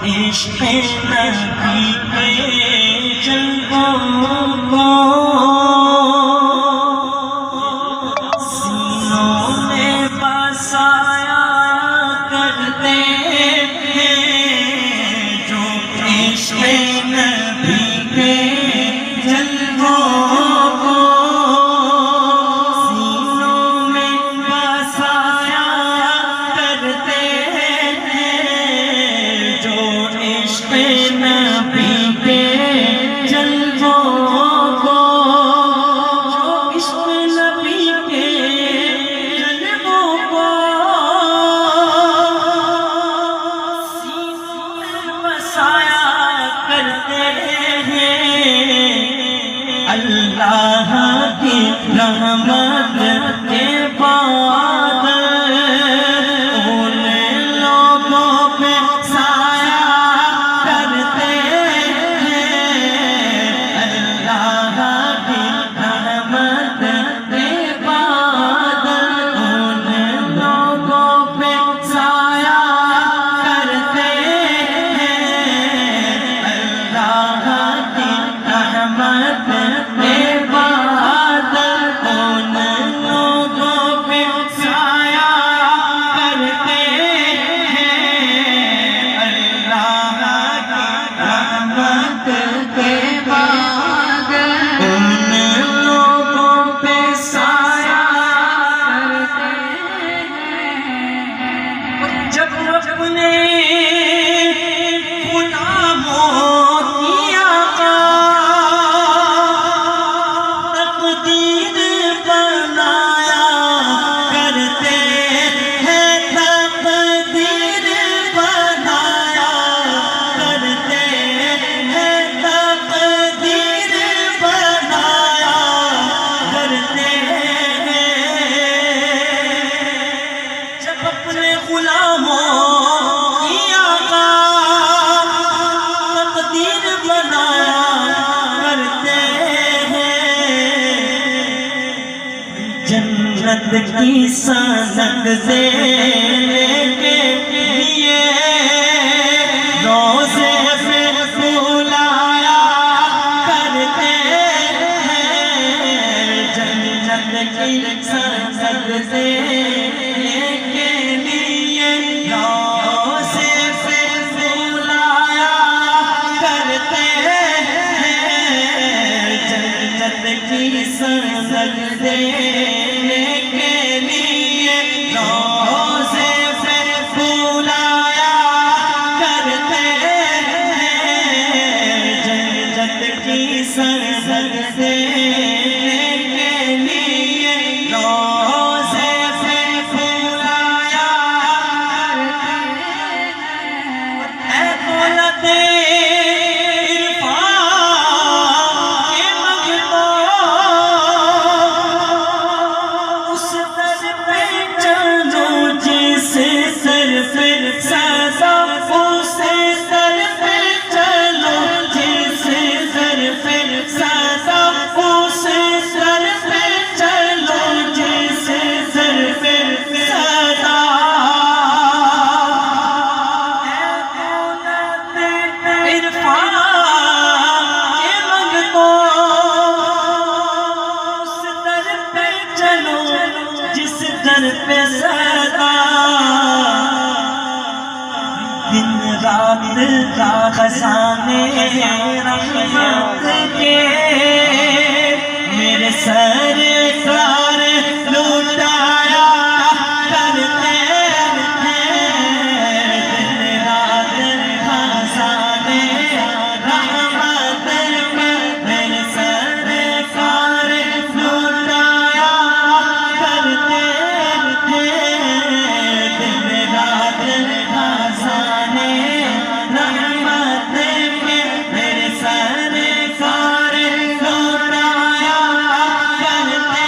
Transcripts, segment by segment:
عشق نبی کے جلووں کو سینوں میں بسایا کرتے ہیں جو عشق نبی کے جلووں کو سینوں میں بسایا کرتے ہیں جو عشق نبی کے جلووں کو جو عشق نبی کے جلووں کو سینوں میں بسایا کرتے ہیں اللہ کی رحمت کے بعد ان لوگوں پہ سایہ کرتے ہیں اللہ کی رحمت کے بعد ان لوگوں پہ سایہ کرتے ہیں اللہ کی رحمت کے بعد ان لوگوں پہ سایہ کرتے ہیں اللہ کی رحمت کے بعد ان لوگوں پہ سایہ کرتے ہیں جب اپنے غلاموں کی آقا تقدیر بنایا کرتے ہیں تقدیر بنایا کرتے ہیں تقدیر بنایا کرتے ہیں جب اپنے غلاموں کی آقا تقدیر بنایا کرتے ہیں جنت کی سند دینے کے لیے روزے پہ بلایا کرتے ہیں جنت کی سند دینے کے لیے روزے پہ بلایا کرتے ہیں جنت کی سند دینے کے لیے روزے پہ بلایا کرتے ہیں جنت کی سند دینے کے لیے روزے پہ بلایا کرتے ہیں اے دولت عرفان کے مغبوں اس در پہ چلو جس در پہ سزا اس در پہ چلو جس در پہ سزا اس در پہ چلو جس در پہ سزا اے دولت عرفان کے مغبوں اس در پہ چلو جس در پہ سزا دن رات کا خزانے رحمت کے میرے سرکار لوٹایا کرتے ہیں دن رات خزانے رحمت کے میرے سرکار لوٹایا کرتے ہیں دن رات خزانے رحمت کے میرے سرکار لوٹایا کرتے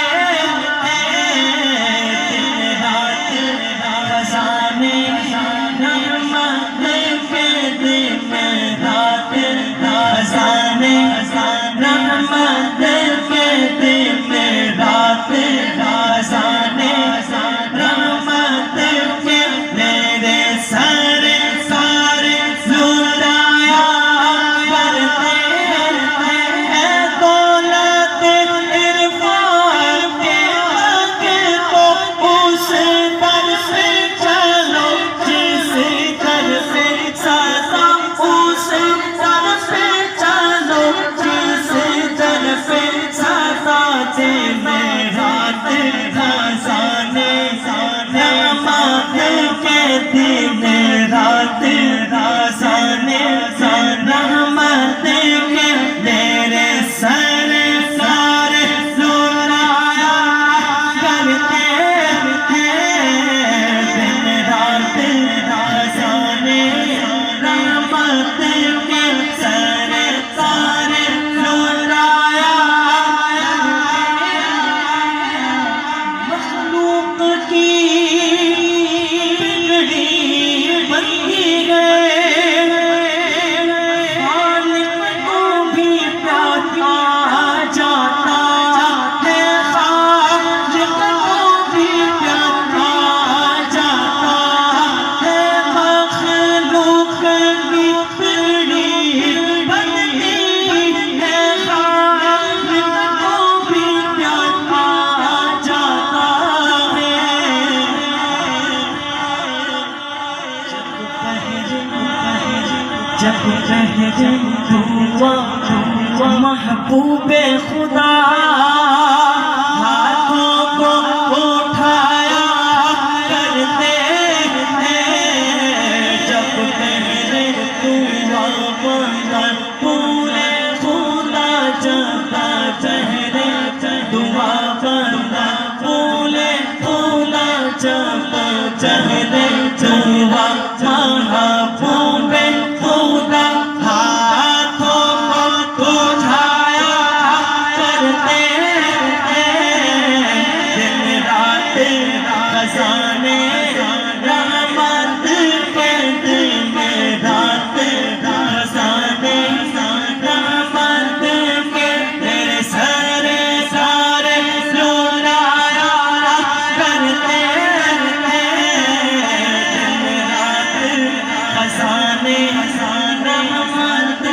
جب پہلے دعا محبوب خدا ہاتھوں کو اٹھایا کرتے ہیں، جب پہلے دعا پورے خدا جاتا چہرے دعا بندہ پورے خدا جاتا چہرے دعا محبوب خدا ہاتھوں کو اٹھایا کرتے ہیں، دن رات خزانے رحمت کے دن رات خزانے رحمت کے تیرے سارے لوٹایا کرتے ہیں، دن رات خزانے رحمت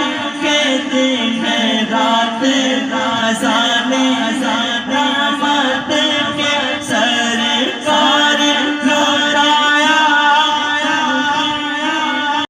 کے دن رات خزانے